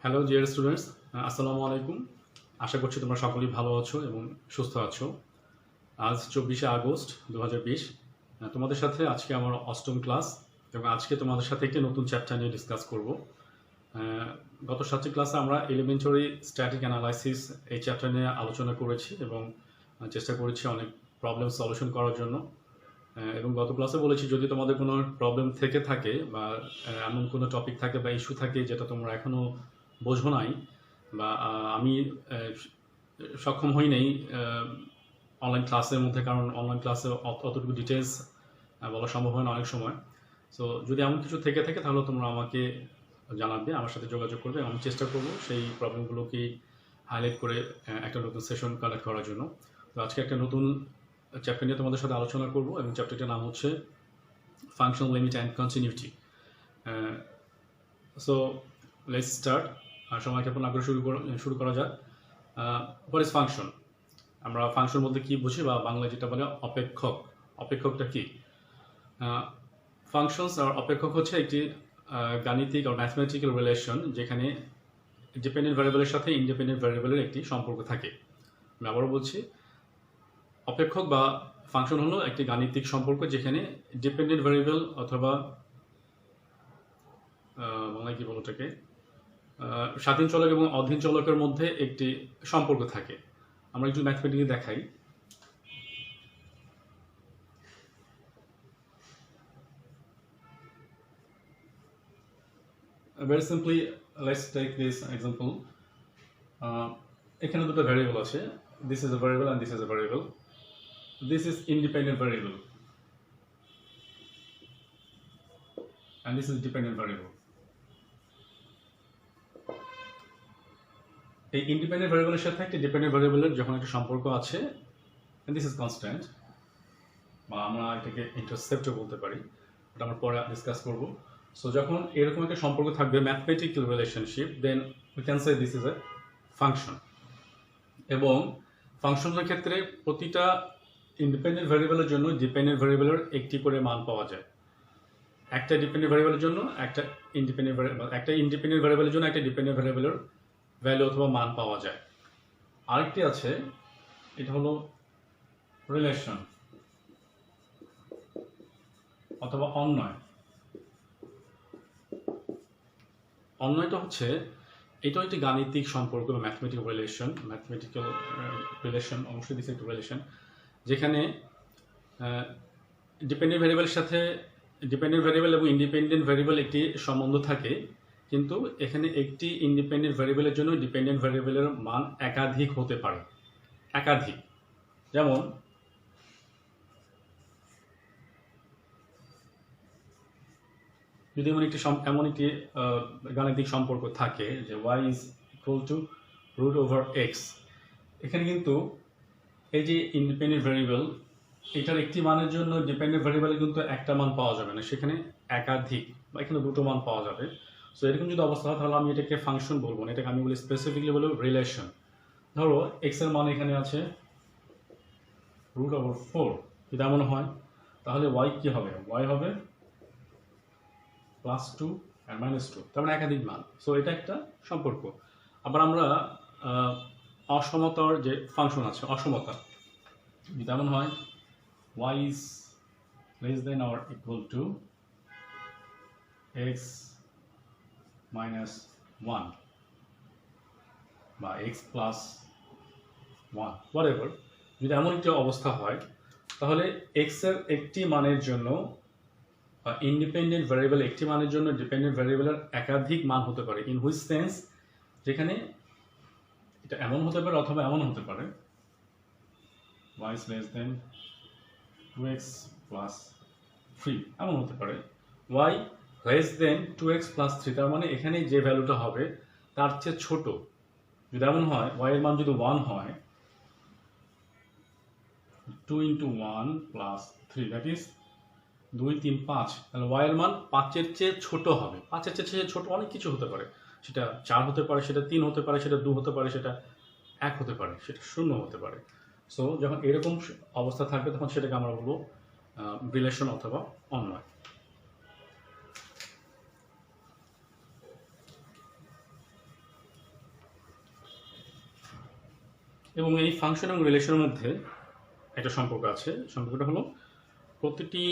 Hello dear students, আসসালামু আলাইকুম। আশা করছি তোমরা সকলেই ভালো আছো এবং সুস্থ আছো। আজ 24শে আগস্ট 2020। তোমাদের সাথে আজকে আমার অষ্টম ক্লাস এবং আজকে তোমাদের সাথে একটি নতুন চ্যাপ্টার নিয়ে ডিসকাস করব। গত 7টি ক্লাসে আমরা এলিমেন্টারি স্ট্যাটিক অ্যানালাইসিস এই চ্যাপ্টার নিয়ে আলোচনা করেছি এবং চেষ্টা করেছি অনেক প্রবলেম সলিউশন করার জন্য। এবং গত ক্লাসে বলেছি যদি তোমাদের কোনো প্রবলেম থেকে থাকে বা এমন কোনো টপিক থাকে বা ইস্যু থাকে যেটা তোমরা এখনও বোঝো নাই বা আমি সক্ষম হই নাই অনলাইন ক্লাসের মধ্যে, কারণ অনলাইন ক্লাসে অতটুকু ডিটেলস বলা সম্ভব হয় না অনেক সময়। সো যদি এমন কিছু থেকে থাকে তাহলে তোমরা আমাকে জানাবে, আমার সাথে যোগাযোগ করবে। আমি চেষ্টা করব সেই প্রবলেমগুলোকে হাইলাইট করে একটা নতুন সেশন কালেক্ট করার জন্য। তো আজকে একটা নতুন চ্যাপ্টার নিয়ে তোমাদের সাথে আলোচনা করব এবং চ্যাপ্টারটির নাম হচ্ছে function limit and continuity. So let's start. সময়কে আপনার আগ্রহ শুরু করা যাক। What is function? আমরা ফাংশন বলতে কী বুঝি, বা বাংলায় যেটা বলে অপেক্ষক। অপেক্ষকটা কি? ফাংশনস আর অপেক্ষক হচ্ছে একটি গাণিতিক আর ম্যাথমেটিক্যাল রিলেশন যেখানে ডিপেন্ডেন্ট ভ্যারিয়েবলের সাথে ইন্ডিপেন্ডেন্ট ভ্যারিয়েবলের একটি সম্পর্ক থাকে। আমি আবারও বলছি, অপেক্ষক বা ফাংশন হলো একটি গাণিতিক সম্পর্ক যেখানে ডিপেন্ডেন্ট ভ্যারিয়েবল অথবা বাংলায় কী বলো ওটাকে, স্বাধীন চলক এবং অধীন চলকের মধ্যে একটি সম্পর্ক থাকে। আমরা একটু ম্যাথমেটিক্যালি দেখাই। Very simply let's take this example. এখানে দুটো ভ্যারিয়েবল আছে, this is a variable and this is a variable. This is independent variable and this is dependent variable. এই ইন্ডিপেন্ডেন্ট ভ্যারিয়েবলের সাথে একটি ডিপেন্ডেন্ট ভ্যারিয়েবলের যখন একটা সম্পর্ক আছে, দিস ইজ কনস্ট্যান্ট, বা আমরা এটাকে ইন্টারসেপ্টও বলতে পারি, এটা আমরা পরে ডিসকাস করব। সো যখন এরকম একটা সম্পর্ক থাকবে, mathematical relationship, then we can say this is a function. এবং ফাংশনের ক্ষেত্রে প্রতিটা ইন্ডিপেন্ডেন্ট ভ্যারিয়েবলের জন্য ডিপেন্ডেন্ট ভ্যারিয়েবলের একটি করে মান পাওয়া যায়। একটা ডিপেন্ডেন্ট ভ্যারিয়েবলের জন্য একটা ইন্ডিপেন্ডেন্ট ভ্যারিয়েবলের জন্য একটা ডিপেন্ডেন্ট ভ্যারিয়েবলের ভ্যালু অথবা মান পাওয়া যায়। আরেকটি আছে, এটা হলো রিলেশন অথবা অন্বয়। অন্বয়টা হচ্ছে, এটাও একটি গাণিতিক সম্পর্ক বা ম্যাথমেটিক্যাল রিলেশন, অবশ্যই দিচ্ছে একটি রিলেশন যেখানে ডিপেন্ডেন্ট ভ্যারিয়েবলের সাথে ডিপেন্ডেন্ট ভ্যারিয়েবল এবং ইন্ডিপেন্ডেন্ট ভ্যারিয়েবল একটি সম্বন্ধ থাকে, কিন্তু এখানে একটি ইন্ডিপেন্ডেন্ট ভ্যারিয়েবলের জন্য ডিপেন্ডেন্ট ভ্যারিয়েবলের মান একাধিক হতে পারে। একাধিক, যেমন যদি এমন একটি গাণিতিক সম্পর্ক থাকে যে y is equal to root over X, এখানে কিন্তু এই যে ইন্ডিপেন্ডেন্ট ভ্যারিয়েবল, এটার একটি মানের জন্য ডিপেন্ডেন্ট ভ্যারিয়েবলে কিন্তু একটা মান পাওয়া যাবে না, সেখানে একাধিক বা এখানে দুটো মান পাওয়া যাবে। সো এরকম যদি অবস্থা হয় তাহলে আমি এটাকে ফাংশন বলবো না, এটাকে আমি বলি স্পেসিফিকলি বলবো রিলেশন। ধরো এক্স এর মান এখানে আছে রুট ওভার 4, যদি এমন হয় তাহলে y কি হবে? y হবে +2 আর -2, তার মানে একাধিক মান। সো এটা একটা সম্পর্ক। আবার আমরা অসমতার যে ফাংশন আছে, অসমতা, যদি এমন হয় y is less than or equal to x minus 1 বা x plus 1, whatever, যদি এমন একটি অবস্থা হয় তাহলে x এর একটি মানের জন্য ইন্ডিপেন্ডেন্ট ভ্যারিয়েবল একটি মানের জন্য ডিপেন্ডেন্ট ভ্যারিয়েবলের একাধিক মান হতে পারে। ইন হুইচ সেন্স, যেখানে এটা এমন হতে পারে অথবা এমন হতে পারে y is less than 2x plus 3, এমন হতে পারে y less than 2x plus 3, তার মানে এখানে যে ভ্যালুটা হবে তার চেয়ে ছোট। যদি এমন হয় y এর মান যদি 1 হয়, 2 into 1 plus 3, দ্যাট ইজ 2, 3, 5, তাহলে y এর মান 5-এর চেয়ে ছোট হবে। 5-এর চেয়ে ছোট অনেক কিছু হতে পারে, সেটা 4 হতে পারে, সেটা 3 হতে পারে, সেটা 2 হতে পারে, সেটা 1 হতে পারে, সেটা 0 হতে পারে। সো যখন এরকম অবস্থা থাকবে তখন সেটাকে আমরা বলবো রিলেশন অথবা অন্বয়। এবং এই ফাংশন এবং রিলেশনের মধ্যে একটা সম্পর্ক আছে। সম্পর্কটা হলো প্রতিটি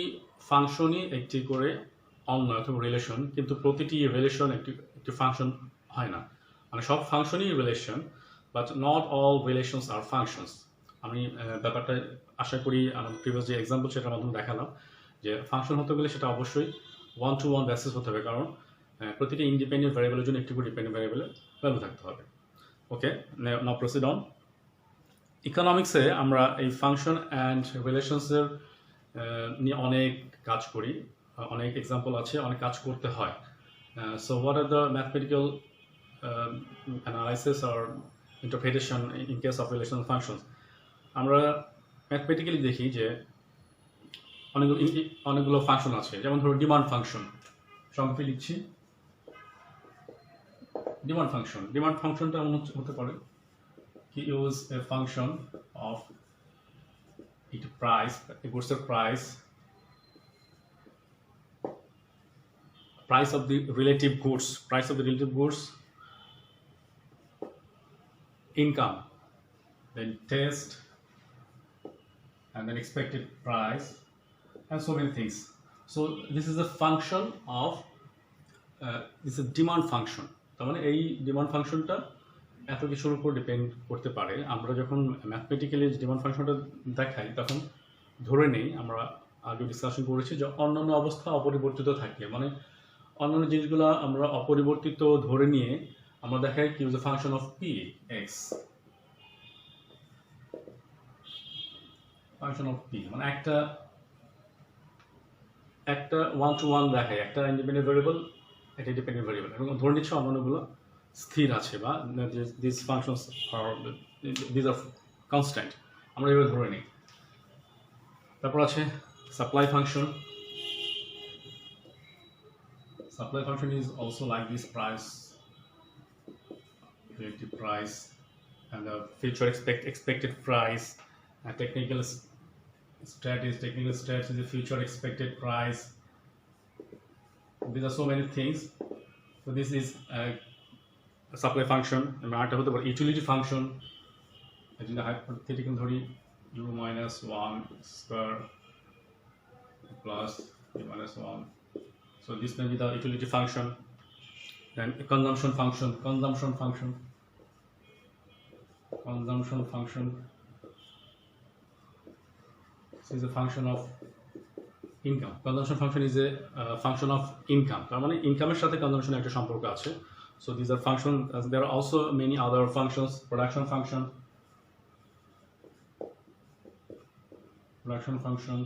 ফাংশনই একটি করে অন্য অথবা রিলেশন, কিন্তু প্রতিটি রিলেশন একটি ফাংশন হয় না। মানে সব ফাংশনই relation, but not all relations are functions. আমি ব্যাপারটা আশা করি আমার প্রিভিয়াস যে এক্সাম্পল সেটার মাধ্যমে দেখালাম যে ফাংশন হতে গেলে সেটা অবশ্যই ওয়ান টু ওয়ান বেসিস হতে হবে, কারণ প্রতিটি ইন্ডিপেন্ডেন্ট ভ্যারিয়েবলের জন্য একটি করে ডিপেন্ডেন্ট ভ্যারিয়েবলের ভ্যালু থাকতে হবে। ওকে, নাও প্রসিড অন। ইকোনমিক্সে আমরা এই ফাংশন অ্যান্ড রিলেশনসের নিয়ে অনেক কাজ করি, অনেক এক্সাম্পল আছে, অনেক কাজ করতে হয়। So what are the mathematical analysis or interpretation in case of relational functions? আমরা ম্যাথমেটিক্যালি দেখি যে অনেকগুলো ফাংশন আছে, যেমন ধরো ডিমান্ড ফাংশন। সংক্ষেপে লিখছি, ডিমান্ড ফাংশনটা এমন হতে পারে কি use a function of it price, a goods price of the relative goods, income, then test, and then expected price, and so many things. So this is a function of this is a demand function. তার মানে এই demand ফাংশনটা এত কিছুর উপর depend করতে পারে। আমরা যখন ম্যাথমেটিক্যালি ডিমান্ড ফাংশনটা দেখাই তখন ধরে নেই, আমরা আগে ডিসকাশন করেছি যে অন্যান্য অবস্থা অপরিবর্তিত থাকে, মানে অন্যান্য জিনিসগুলো আমরা অপরিবর্তিত ধরে নিয়ে আমরা দেখাই কি is a function of P X, function of P মানে একটা ওয়ান টু ওয়ান দেখায়, একটা ইন্ডিপেন্ডেন্ট ভেরিয়েবল একটা ডিপেন্ডেন্ট ভেরিয়েবল, এবং ধরে নিচ্ছে অন্যান্যগুলো স্থির আছে বা this functions this are constant, আমরা এভাবে ধরে নিই। তারপর আছে supply function. Supply function is also like this price, relative price, and the future expected price, and technical stat is the future expected price. These are so many things. So this is a supply function. And I have the utility function. As in the hypothetical theory, u minus 1 square plus u minus 1. So this may be the utility function. Then a consumption function. This is a function of income. Consumption function is a function of income. তার মানে ইনকামের সাথে consumption একটা সম্পর্ক আছে। So these are functions. There are also many other functions. Production function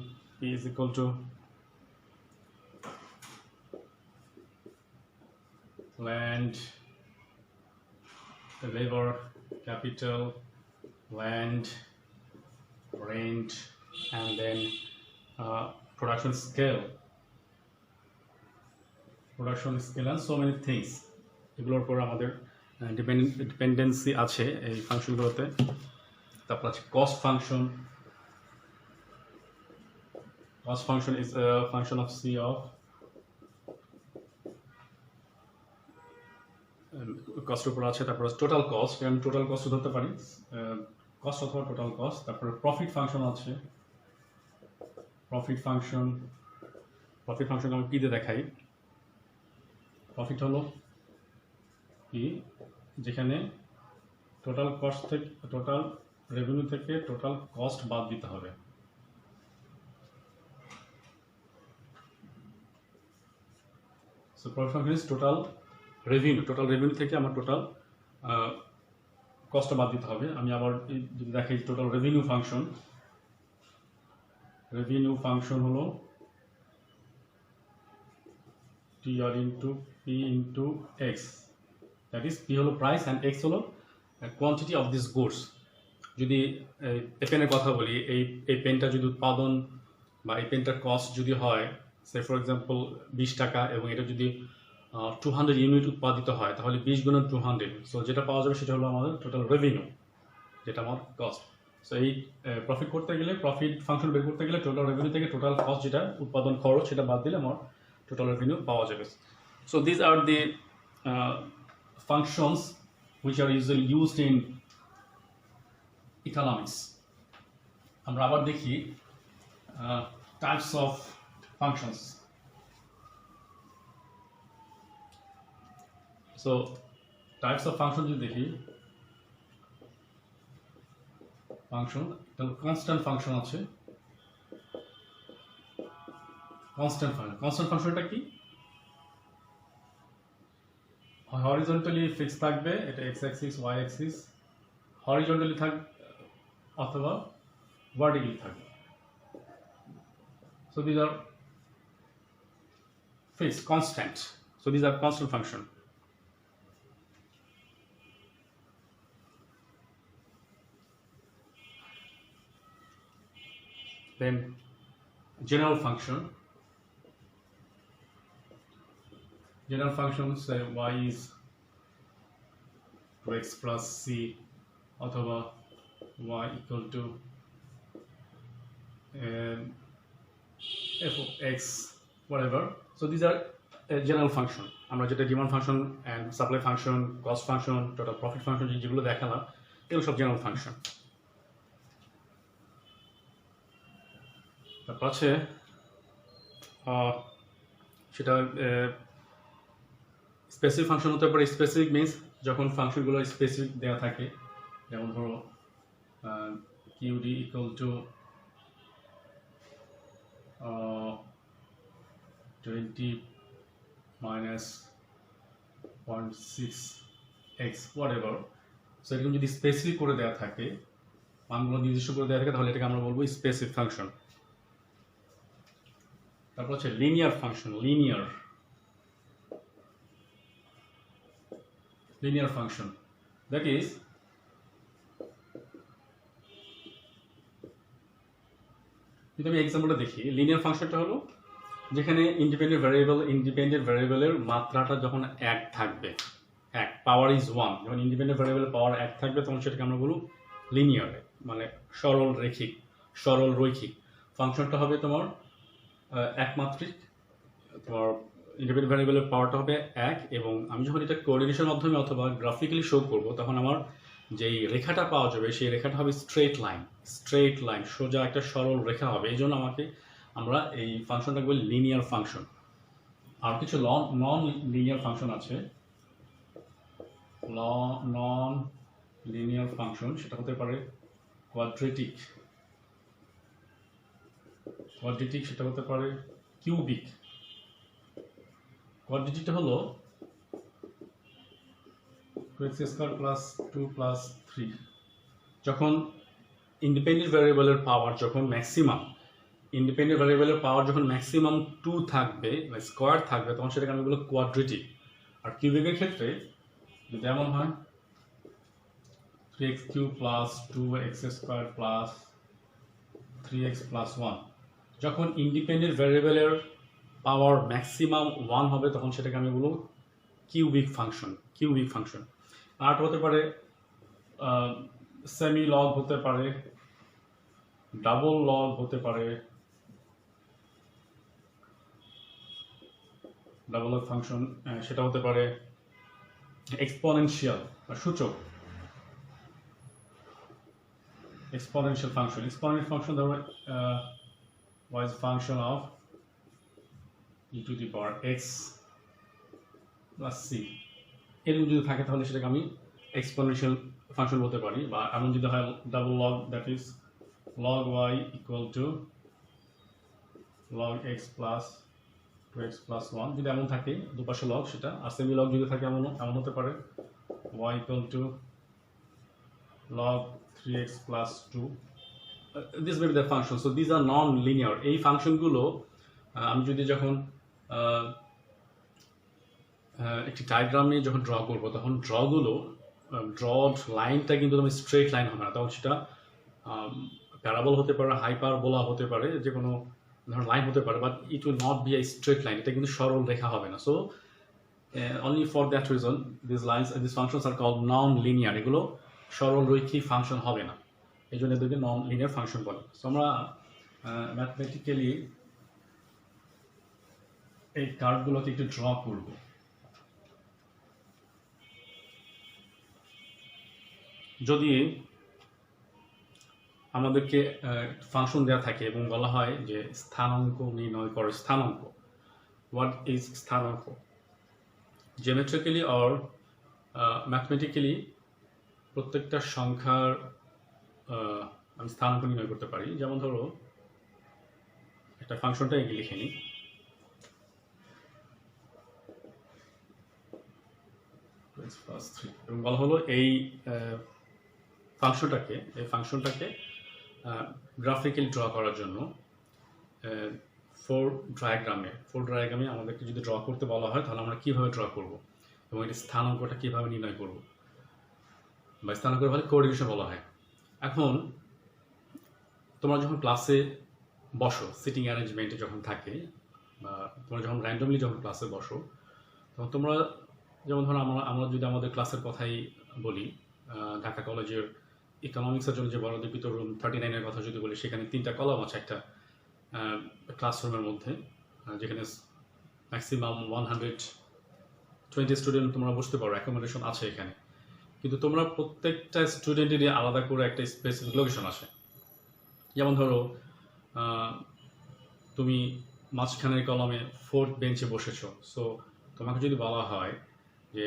is equal to land, labor, capital, land, rent, and then production scale, and so many things. এগুলোর উপর আমাদের ডিপেন্ডেন্সি আছে এই ফাংশনগুলোতে। তারপর আছে cost function is a function of C of cost উপর আছে। তারপর টোটাল কস্ট, আমি টোটাল কস্ট ধরতে পারি, কস্ট অথবা টোটাল কস্ট। তারপরে প্রফিট ফাংশন আছে। প্রফিট ফাংশন আমি কি দিয়ে দেখাই? প্রফিট হলো কি, যেখানে টোটাল কস্ট থেকে টোটাল রেভিনিউ থেকে টোটাল কস্ট বাদ দিতে হবে। So profit function is total revenue থেকে আমার টোটাল কস্ট বাদ দিতে হবে। আমি আবার যদি দেখাই টোটাল রেভিনিউ ফাংশন হলো TR into P into X, that is P হলো প্রাইস and X হলো কোয়ান্টিটি অফ দিস গুডস। যদি এই পেনের কথা বলি, এই পেনটা যদি উৎপাদন বা এই পেনটার কস্ট যদি হয় সে ফর এক্সাম্পল 20 টাকা, এবং এটা যদি 200 ইউনিট উৎপাদিত হয়, তাহলে 20 গুণন 200, সো যেটা পাওয়া যাবে সেটা হলো আমাদের টোটাল রেভিনিউ, যেটা আমার কস্ট। সো এই প্রফিট করতে গেলে, প্রফিট ফাংশন বের করতে গেলে টোটাল রেভিনিউ থেকে টোটাল কস্ট যেটা উৎপাদন খরচ সেটা বাদ দিলে আমার টোটাল রেভিনিউ পাওয়া যাবে। So this are the functions which are usually used in economics. আমরা আবার দেখি types of functions. So types of function যদি দেখি, ফাংশন কনস্ট্যান্ট ফাংশন আছে। কনস্ট্যান্ট ফাংশনটা কি? হরিজন্টালি ফিক্স থাকবে, এটা X axis Y axis, horizontally থাকবে অথবা ভার্টিক্যালি থাকবে। So these are fixed, constant. So these are constant function. Then general function. General function say y is 2x plus c অথবা y equal to f of x, whatever. So these are a general function. আমরা যেটা demand function and supply function, cost function, total profit function যেগুলো দেখালাম, এগুলো সব general function. তারপর আছে সেটা স্পেসিফিক ফাংশন হতে পারে। স্পেসিফিক মিনস যখন ফাংশনগুলো স্পেসিফিক দেওয়া থাকে, যেমন ধরো qd equal to 20 minus 0.6x whatever. So এরকম যদি স্পেসিফিক করে দেওয়া থাকে, মানগুলো নির্দিষ্ট করে দেওয়া থাকে, তাহলে এটাকে আমরা বলবো স্পেসিফিক ফাংশন। তারপর হচ্ছে linear function. Linear function that is যদি আমি এক্সাম্পলটা দেখি, লিনিয়ার ফাংশনটা হলো যেখানে ইন্ডিপেন্ডেন্ট ভ্যারিয়েবলের মাত্রাটা যখন এক থাকবে, এক পাওয়ার ইজ 1, যখন ইন্ডিপেন্ডেন্ট ভ্যারিয়েবলের পাওয়ার এক থাকবে তখন সেটাকে আমরা বলবো লিনিয়ার, মানে সরল রৈখিক। ফাংশনটা হবে তোমার একমাত্রিক, তোমার ইন্ডিপেন্ডেন্ট ভ্যারিয়েবলের পাওয়ারটা হবে এক, এবং আমি যখন এটা কোঅর্ডিনেশনের মাধ্যমে অথবা গ্রাফিক্যালি শো করব, তখন আমার যেই রেখাটা পাওয়া যাবে সেই রেখাটা হবে স্ট্রেট লাইন, সোজা একটা সরল রেখা হবে। এই জন্য আমরা এই ফাংশনটাকে বলি লিনিয়ার ফাংশন। আর কিছু নন লিনিয়ার ফাংশন আছে। নন লিনিয়ার ফাংশন সেটা হতে পারে কোয়াড্রেটিক, সেটা হতে পারে কিউবিক। কোয়াড্রেটিকটা হলো 2x স্কয়ার প্লাস 2 প্লাস 3। যখন ইন্ডিপেন্ডেন্ট ভ্যারিয়েবলের পাওয়ার যখন ম্যাক্সিমাম, 2 থাকবে, স্কোয়ার থাকবে, তখন সেটাকে আমি বলবো কোয়াড্রেটিক। আর কিউবিকের ক্ষেত্রে যদি এমন হয় 3x cube plus 2x square plus 3x plus 1, যখন ইন্ডিপেন্ডেন্ট ভ্যারিয়েবলের পাওয়ার ম্যাক্সিমাম 1 হবে, তখন সেটাকে আমি বলবো কিউবিক ফাংশন। আর হতে পারে সেমি লগ হতে পারে, ডাবল লগ হতে পারে, ডাবল লগ ফাংশন সেটা হতে পারে এক্সপোনেনশিয়াল সূচক, এক্সপোনেনশিয়াল ফাংশন ধরো y is a function of e to the power x plus c। এরকম যদি থাকে তাহলে সেটাকে আমি এক্সপোনেনশিয়াল ফাংশন বলতে পারি। বা এমন যদি হয় double log, that is log y equal to log x plus 2x plus 1, যদি এমন থাকে দুপাশে লগ সেটা। আর সেমি লগ যদি থাকে এমন হতে পারে y equal to log 3x plus 2. This may be the function. So these are non-linear. এই ফাংশনগুলো আমি যদি যখন একটি ডায়াগ্রাম নিয়ে যখন ড্র করবো, তখন ড্রড লাইনটা কিন্তু তোমার স্ট্রেট লাইন হবে না, তখন সেটা প্যারাবল হতে পারে, হাইপারবোলা হতে পারে, যে কোনো ধরনের লাইন হতে পারে, but it will not be a straight line, এটা কিন্তু সরল রেখা হবে না। So only for that reason this functions are called non linear. এগুলো সরল রৈখিক ফাংশন হবে না, এই জন্য এদেরকে নন লিনিয়ার ফাংশন বলে। সো আমরা ম্যাথমেটিক্যালি এই কার্ভগুলোকে একটু ড্র করব। যদি আমাদেরকে ফাংশন দেওয়া থাকে এবং বলা হয় যে স্থানাঙ্ক নির্ণয় করো। স্থানাঙ্ক, হোয়াট ইজ স্থানাঙ্ক? জিওমেট্রিক্যালি অর ম্যাথমেটিক্যালি প্রত্যেকটা সংখ্যার আমি স্থানাঙ্ক নির্ণয় করতে পারি। যেমন ধরো একটা ফাংশনটা এগিয়ে লিখে নিই। এবং বলা হলো এই ফাংশনটাকে গ্রাফিক্যালি ড্র করার জন্য ফোর ডায়াগ্রামে আমাদেরকে যদি ড্র করতে বলা হয় তাহলে আমরা কীভাবে ড্র করব এবং এটি স্থানাঙ্কটা কীভাবে নির্ণয় করব বা স্থানাঙ্কের বলে কোঅর্ডিনেশন বলা হয়। এখন তোমরা যখন ক্লাসে বসো, সিটিং অ্যারেঞ্জমেন্টে যখন থাকে বা তোমরা যখন র্যান্ডমলি যখন ক্লাসে বসো, তখন তোমরা যেমন ধরো আমরা যদি আমাদের ক্লাসের কথাই বলি, ঢাকা কলেজের ইকোনমিক্সের জন্য যে বরাদ্দকৃত রুম 39-এর কথা যদি বলি, সেখানে 3টা কলাম আছে একটা ক্লাসরুমের মধ্যে, যেখানে ম্যাক্সিমাম 120 স্টুডেন্ট তোমরা বসতে পারো, অ্যাকোমোডেশন আছে এখানে। কিন্তু তোমরা প্রত্যেকটা স্টুডেন্টেরই আলাদা করে একটা স্পেসিফিক লোকেশন আছে। যেমন ধরো তুমি মাঝখানের কলমে 4th বেঞ্চে বসেছো, সো তোমাকে যদি বলা হয় যে,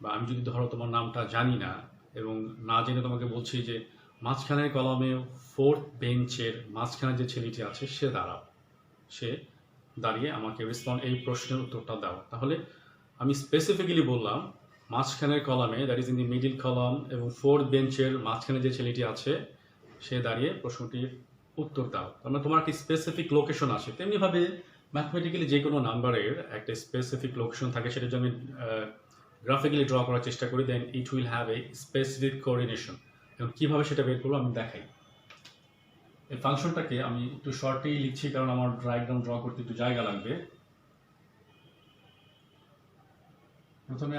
বা আমি যদি ধরো তোমার নামটা জানি না এবং না জেনে তোমাকে বলছি যে মাঝখানের কলমে 4th বেঞ্চের মাঝখানে যে ছেলেটি আছে সে দাঁড়িয়ে আমাকে এই প্রশ্নের উত্তরটা দাও, তাহলে আমি স্পেসিফিক্যালি বললাম মাঝখানের কলামে, that is in the middle column, এবং 4th বেঞ্চের মাঝখানে যে ছেলেটি আছে সে দাঁড়িয়ে প্রশ্নটির উত্তর দাও। তার মানে তোমার কি স্পেসিফিক লোকেশন আসে। তেমনিভাবে ম্যাথমেটিক্যালি যে কোনো নাম্বারের একটা স্পেসিফিক লোকেশন থাকে, সেটা যদি আমি গ্রাফিক্যালি ড্র করার চেষ্টা করি, then it will have a specific coordination. এবং কীভাবে সেটা বের করবো আমি দেখাই। এই ফাংশনটাকে আমি একটু শর্টেই লিখছি কারণ আমার ডায়াগ্রাম ড্র করতে একটু জায়গা লাগবে। প্রথমে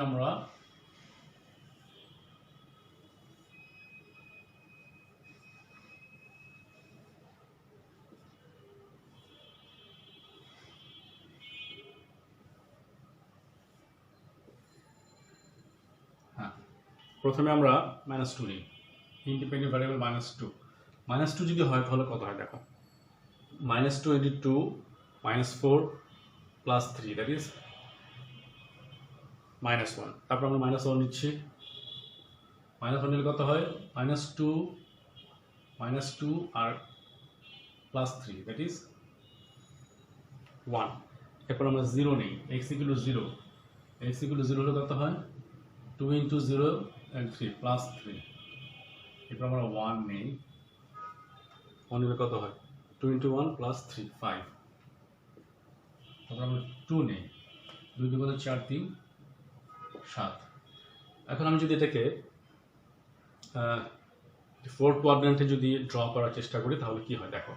আমরা -2 নিই, ইন্ডিপেন্ডেন্ট ভ্যারিয়েবল -2। -2 যদি হয় তাহলে কত হয় দেখো, -2 × 2 -4 + 3, দ্যাট ইজ -1। তারপর আমরা -1 নিচ্ছি, -1 নিলে কত হয়, -2 আর +3, দ্যাট ইজ 1। এরপর আমরা 0 নিই, x = 0, হলে কত হয়, 2 × 0 and 3 +3। এরপর আমরা 1 নেই, 1 নিলে কত হয়, 2 × 1 + 3 5। তারপর আমরা 2 নেই, 2 × 2 = 4 3 7। এখন আমি যদি এটাকে 4th কোয়াড্র্যান্টে যদি ড্র করার চেষ্টা করি তাহলে কি হয় দেখো,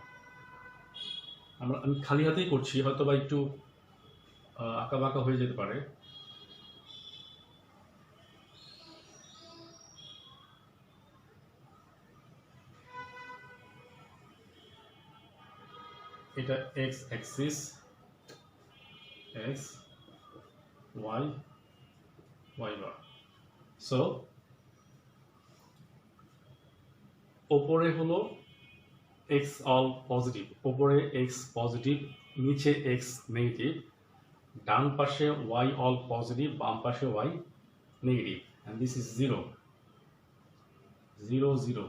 আমি খালি হাতেই করছি, হয়তো বা একটু আঁকা বাঁকা হয়ে যেতে পারে। এটা x অ্যাক্সিস, x y বার। সো ওপরে হলো x অল পজিটিভ, ওপরে x পজিটিভ, নিচে x নেগেটিভ, ডান পাশে y অল পজিটিভ, বাম পাশে y negative, and this is 0 0 0।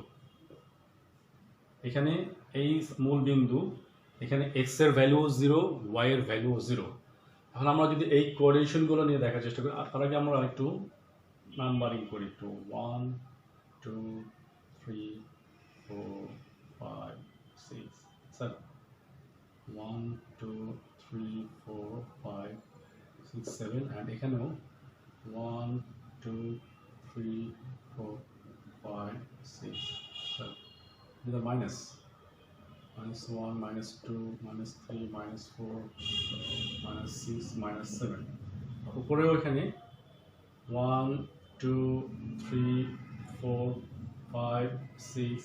এখানে এই মূল বিন্দু, এখানে x এর ভ্যালু 0, y এর ভ্যালু 0। এখন আমরা যদি এই কোঅর্ডিনেশনগুলো নিয়ে দেখার চেষ্টা করি, তার আগে আমরা একটু নাম্বারিং করি, একটু 1 2 3 4 5 6 7, 1 2 3 4 5 6 7, and এখানেও 1 2 3 4 5 6 7। with a -1 -2 -3 -4 -6 -7। উপরেও এখানে 1 2 3 4 5 6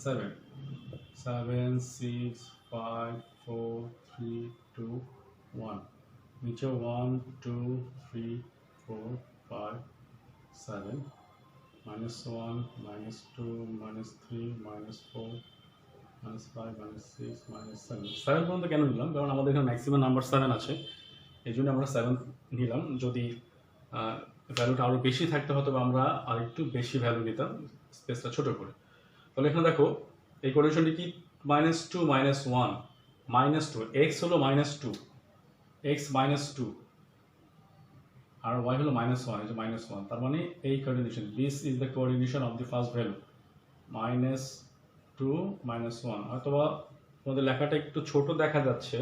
7 7 6 5 4 3 2 1। নিচে 1 2 3 4 5 7 -1 -2 -3 -4 -5 -6 -7 7 পর্যন্ত কেন নিলাম? কারণ আমাদের এখানে ম্যাক্সিমাম নাম্বার 7 আছে, এই জন্য আমরা 7 নিলাম। যদি ভ্যালুটা আরও বেশি থাকতে হতো বা আমরা আরেকটু বেশি ভ্যালু নিতাম স্পেসটা ছোট করে। তাহলে এখানে দেখো এই কোটেশনটি কি -2 -1 -2, x হলো -2, x -2 আর y হলো -1, এই যে -1, তার মানে এই coordination, this is the coordination of the first value -2 -1। হয়তোবা তোমাদের লেখাটা একটু ছোট দেখা যাচ্ছে,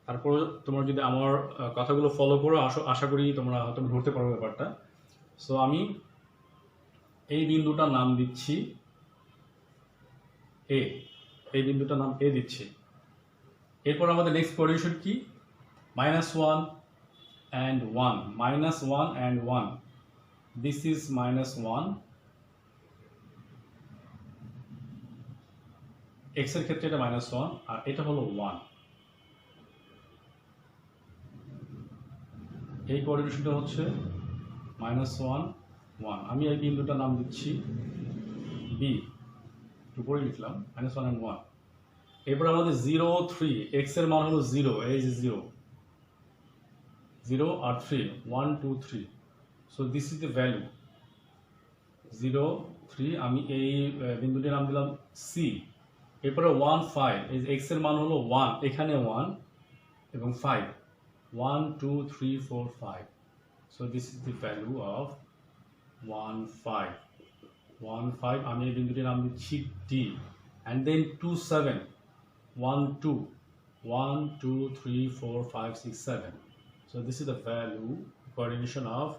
তারপর তোমরা যদি আমার কথাগুলো ফলো করো আশা করি তোমরা হয়তো ধরতে পারবে ব্যাপারটা। সো আমি এই বিন্দুটার নাম দিচ্ছি এ, এই বিন্দুটার নাম এ দিচ্ছি। এরপর আমাদের নেক্সট কোঅর্ডিনেশন কি? -1 and 1, -1 and 1, this is -1, x এর ক্ষেত্রে এটা -1 আর এটা হলো 1। এই কোঅর্ডিনেশনটা হচ্ছে -1 1। আমি এই বিন্দুটার নাম দিচ্ছি বি, উপরে লিখলাম -1 and 1। এরপর আমাদের 0 3, x এর মান হলো 0, এই যে 0 আর 3, 1 2 3, so this is the value 0 3। আমি এই বিন্দুটির নাম দিলাম সি। এরপরে 1 5, এই x এর মান হলো 1, এখানে 1 এবং 5, 1 2 3 4 5, so this is the value of 1 5 1 5। আমি এই বিন্দুটির নাম দিচ্ছি D, and then 2 7, 1 2 1 2 3 4 5 6 7, so this is the value coordination of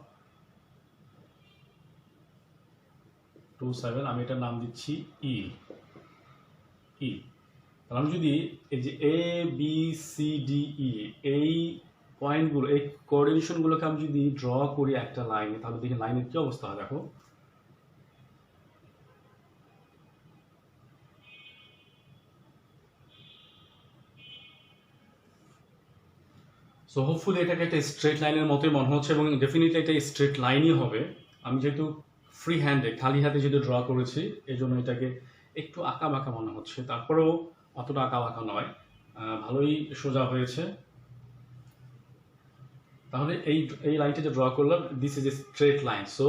2 7। আমি এটার নাম দিচ্ছি ই ই। তাহলে আমি যদি এই যে A B C D E এই পয়েন্টগুলো, এই কোঅর্ডিনেশনগুলোকে আমি যদি ড্র করি একটা লাইনে, তাহলে দেখি লাইনের কি অবস্থা হয়। দেখো সো হোপফুলি এটাকে একটা স্ট্রেট লাইনের মতোই মনে হচ্ছে এবং ডেফিনেটলি এটা স্ট্রেট লাইনই হবে। আমি যেহেতু ফ্রি হ্যান্ডে খালি হাতে যেহেতু ড্র করেছি এই জন্য এটাকে একটু আঁকা বাঁকা মনে হচ্ছে, তারপরেও অতটা আঁকা বাঁকা নয়, ভালোই সোজা হয়েছে। তাহলে এই লাইনটা যে ড্র করলাম, this is A straight line, so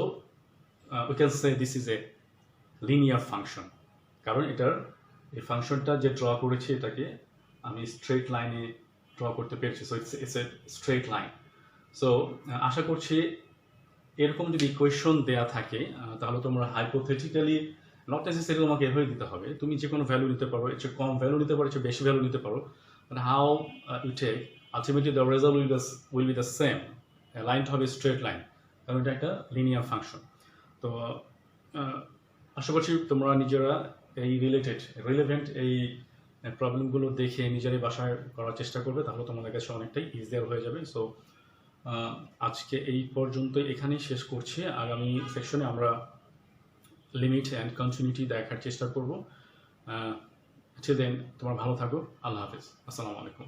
we can say this is a linear function, কারণ এটার এই ফাংশনটা যে ড্র করেছি এটাকে আমি স্ট্রেট লাইনে ড্র করতে পেরেছি, so it's a straight line. So আশা করছি এরকম যদি ইকুয়েশন দেয়া থাকে তাহলে তোমরা হাইপোথেটিক্যালি, নট নেসেসারি তোমাকে এভাবে দিতে হবে, তুমি যে কোনো ভ্যালু নিতে পারো, এর চেয়ে কম ভ্যালু নিতে পারো, এর চেয়ে বেশি ভ্যালু নিতে পারো, মানে how you take, ultimately the result will be the same. লাইনটা হবে স্ট্রেট লাইন, কারণ এটা একটা লিনিয়ার ফাংশন। তো আশা করছি তোমরা নিজেরা এই রিলেভেন্ট এই প্রবলেমগুলো দেখে নিজেরাই বাসায় করার চেষ্টা করবে, তাহলে তোমাদের কাছে অনেকটাই ইজিয়ার হয়ে যাবে। সো আজকে এই পর্যন্ত এখানেই শেষ করছি। আগামী সেকশনে আমরা লিমিট অ্যান্ড কন্টিনিউটি দেখার চেষ্টা করব। till then তোমরা ভালো থাকো। আল্লাহ হাফেজ। আসসালামু আলাইকুম।